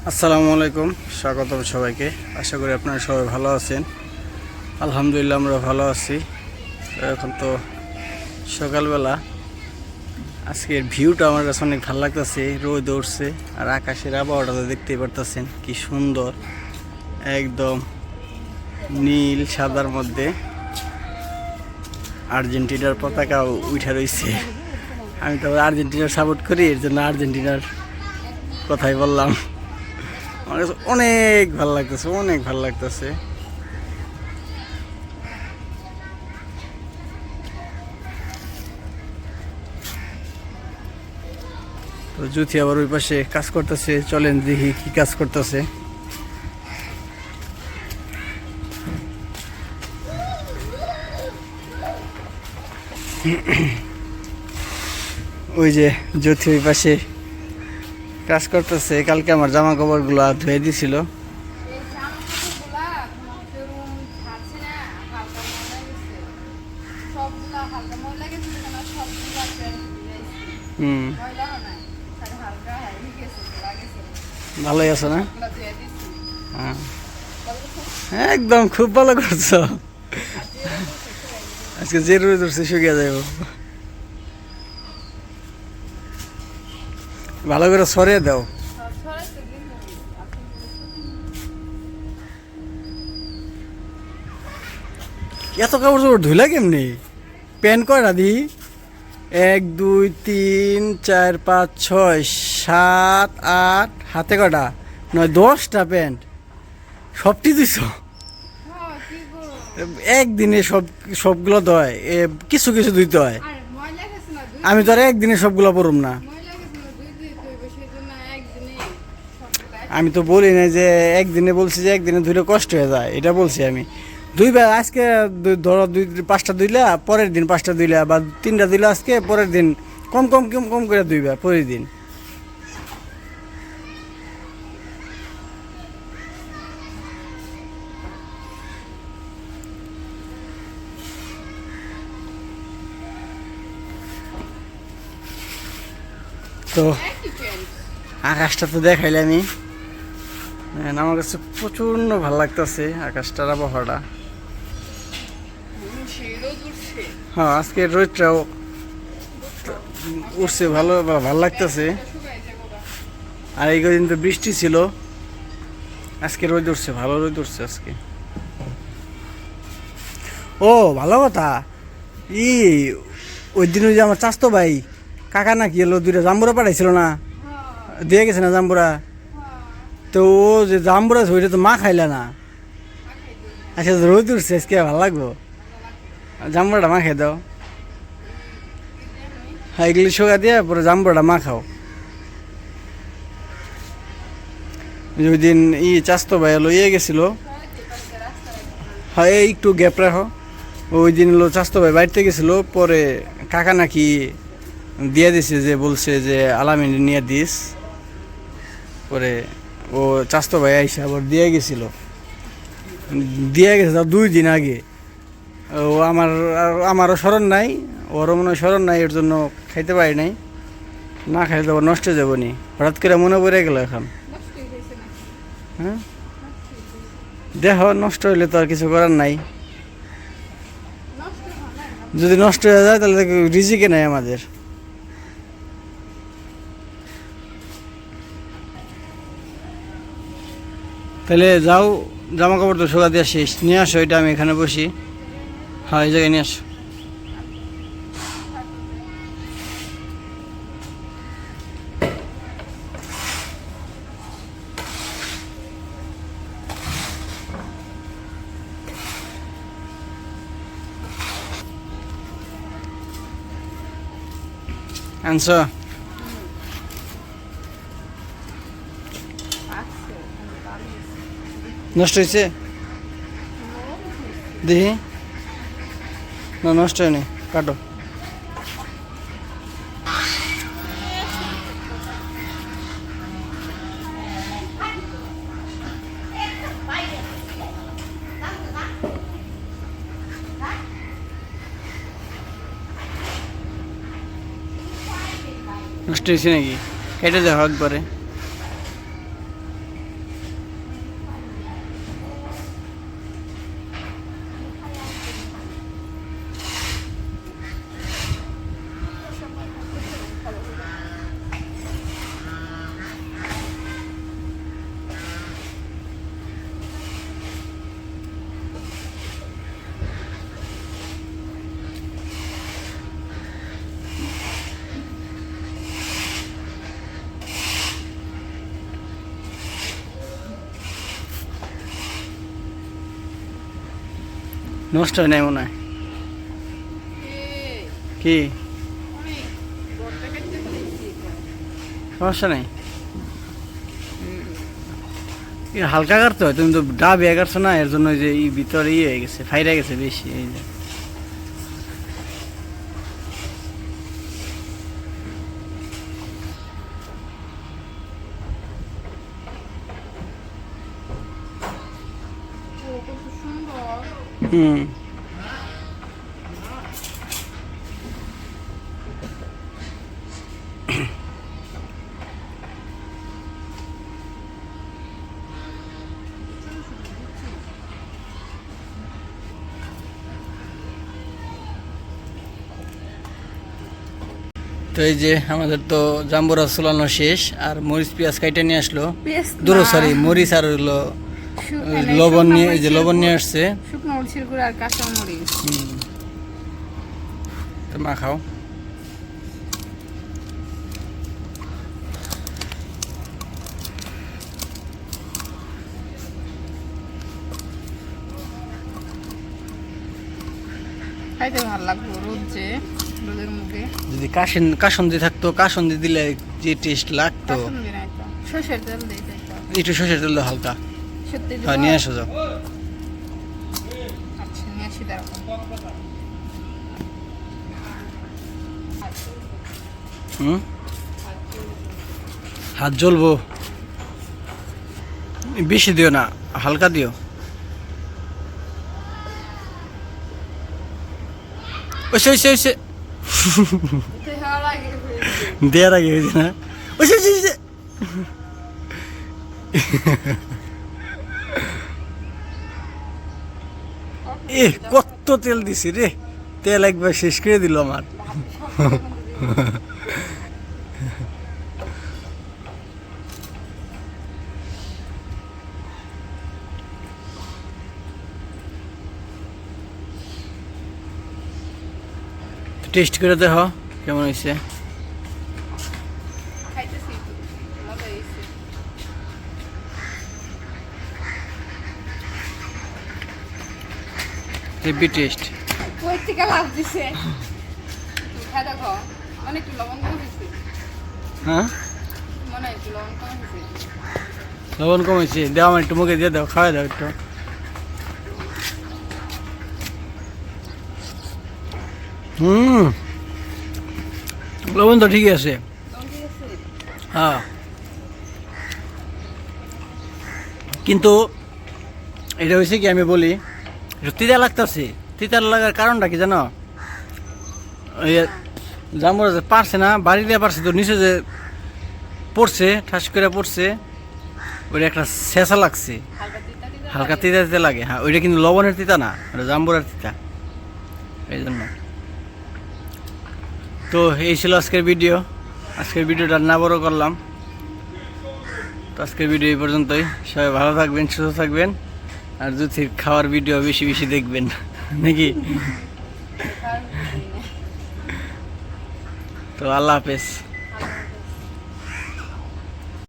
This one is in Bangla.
আসসালামু আলাইকুম, স্বাগতম সবাইকে। আশা করি আপনারা সবাই ভালো আছেন। আলহামদুলিল্লাহ আমরা ভালো আছি। এখন তো সকালবেলা, আজকের ভিউটা আমার কাছে অনেক ভালো লাগতেছে। রোদ উঠছে আর আকাশের আবহাওয়াটা তো দেখতেই পারতেছেন কি সুন্দর, একদম নীল সাদার মধ্যে আর্জেন্টিনার পতাকা উঠে রয়েছে। আমি তো আর্জেন্টিনার সাপোর্ট করি, এর জন্য আর্জেন্টিনার কথাই বললাম। আমার কাছে অনেক ভালো লাগতেছে, অনেক ভালো লাগতেছে। তো জ্যোতি আবার ওই পাশে কাজ করতেছে, চলেন দেখি কি কাজ করতেছে। ওই যে জ্যোতি ওই পাশে কাজ করতেছে। কালকে আমার জামা কাপড়গুলো ধুয়ে দিছিল। ভালোই আছো না? হ্যাঁ, একদম খুব ভালো করছো। আজকে যে রোদ উঠছে শুকিয়ে যাইব। ভালো করে সরিয়ে দাও। এত কাপড় চোপড় ধুলা কেমনি? প্যান্ট কয়টা দি? 1 2 3 4 5 6 7 8, হাতে কটা? 9 10টা প্যান্ট। সবটি দিছ একদিনে? সবগুলো ধয়? কিছু কিছু ধুইতে হয়। আমি তো আর একদিনে সবগুলো পরুম না। আমি তো বলি না যে একদিনে, বলছি যে একদিনে ধুইলে কষ্ট হয়ে যায়, এটা বলছি আমি। দুইবার আজকে ধরো 5টা ধুইলা, পরের দিন 5টা ধুইলা, বা 3টা ধুইলা আজকে, পরের দিন কম কম কম কম করে ধুইবা পরের দিন। তো আকাশটা তো দেখাইলে আমি, আমার কাছে প্রচন্ড ভালো লাগতেছে আকাশটার আবহাওয়াটা। হ্যাঁ, আজকে রোদটাও উঠছে, ভালো ভালো লাগতেছে। আর এই কদিন তো বৃষ্টি ছিল, আজকে রোদ উঠছে, ভালো রোদ উঠছে আজকে। ও ভালো কথা। ই ওই দিন ওই যে আমার চাস্তো ভাই কাকা নাকি এলো, 2টা জাম্বুরা পাঠাইছিল না, দিয়ে গেছে না জাম্বুরা? তো ও যে জাম্বুরা ওইটা তো মা খাইলে না। আচ্ছা, রোদ উঠছে আজকে, ভালো লাগবো। জাম্বুরাটা মা খাই দাও। হ্যাঁ, এগুলি শোকা দিয়ে পরে জাম্বুরাটা মা খাও। ওই দিন চাস্তো ভাই এলো, গেছিল। হ্যাঁ, একটু গ্যাপ রাখো। ওই দিন এলো চাস্তো ভাই বাড়িতে গেছিল, পরে কাকা নাকি দিয়ে দিছে, যে বলছে যে আলামিন নিয়ে দিস। পরে ও চাস্তো ভাই আইসা আবার দিয়ে গেছিল, দিয়ে গেছে তাও 2 দিন আগে। ও আমারও স্মরণ নাই, ওরও মনে হয় স্মরণ নাই, এর জন্য খাইতে পারি নাই। না খাইলে তো নষ্ট হয়ে যাবো নি, হঠাৎ করে মনে পড়ে গেল এখন। হ্যাঁ, দেহ নষ্ট হইলে তো আর কিছু করার নাই। যদি নষ্ট হয়ে যায় তাহলে রিজিকে নাই আমাদের। তাহলে যাও, জামা কাপড় তো শুকা দিয়ে শেষ, নিয়ে আসো। এটা আমি এখানে বসি। হ্যাঁ, এই জায়গায় নিয়ে আসো। আনছো? নষ্ট হয়েছে দেখি? না, নষ্ট হয়নি, কাটো। নষ্ট হয়েছে নাকি? কেটে দেখো একবারে। নষ্ট হয় নাই মনে হয়। কি সমস্যা নেই, হালকা কাটতে হয়, তুমি তো ডাব ইয়ে কাটছো না, এর জন্য যে এই ভিতরে ইয়ে হয়ে গেছে, ফাইরা গেছে বেশি। এই যে হুম, তো এই যে আমাদের তো জাম্বুরা চুলানো শেষ, আর মরিচ পেঁয়াজ কাইটে নিয়ে আসলো, দূর সরি মরিচ আর হলো লবণ নিয়ে, এই যে লবণ নিয়ে আসছে, শুকনো মরিচের গুঁড়ো আর কাঁচা মরিচ। তো মা খাও। খাইতে ভালো লাগলো, রোদ যে রোদের মুখে। যদি কাসন্দি থাকতো, কাসন্দি দিলে যে টেস্ট লাগতো। কাসুন্দি নাই তো, সরষের তেল দিয়ে তাই তো। একটু সর্ষের তেল দাও হালকা। সত্যি দিব? হ্যাঁ নিয়ে আসো যাও। আচ্ছা নিয়ে আসি, দাঁড়াও। হুম, হাত জ্বলবো, বেশি দিও না, হালকা দিও। ওইসে ওইসে ওইসে দেয়ার আগে হয়েছে না, ওইসে ওইসে ওইসে। এ কত তেল দিছি রে, তেল একবার শেষ করে দিল আমার। টেস্ট করে দেখো কেমন হয়েছে। খাইতেছি, মজা হয়েছে। Heavy taste. কই থেকে লাভ দিছে? খাই দেখো, অনেক লবণ কম হয়েছে। হ্যাঁ মনে হয় একটু লবণ কম হয়েছে। লবণ কমেছে, দেওয়া আমার একটু মুখে দিয়ে দাও, খাওয়া দাও একটু। হুম, লবণ তো ঠিকই আছে। লবণ ঠিক আছে? হ্যাঁ, কিন্তু এটা হয়েছে কি, আমি বলি একটু তিতা লাগতেছে। তিতা লাগার কারণটা কি জানো? ওই জাম্বুরা যে পারছে না, বাড়ি দিয়ে পারছে তো, নিচে যে পড়ছে, ঠাস করে পড়ছে, ওইটা একটা ছেঁচা লাগছে, হালকা তিতা তিতা হালকা তিতা তিতা লাগে। হ্যাঁ, ওইটা কিন্তু লবণের তিতা না, ওটা জাম্বুরার তিতা, এই জন্য। তো এই ছিল আজকের ভিডিও। আজকের ভিডিওটা না বড় করলাম, তো আজকের ভিডিও এই পর্যন্তই। সবাই ভালো থাকবেন, সুস্থ থাকবেন, আর যদি খাওয়ার ভিডিও বেশি বেশি দেখবেন নাকি। তো আল্লাহ হাফেজ।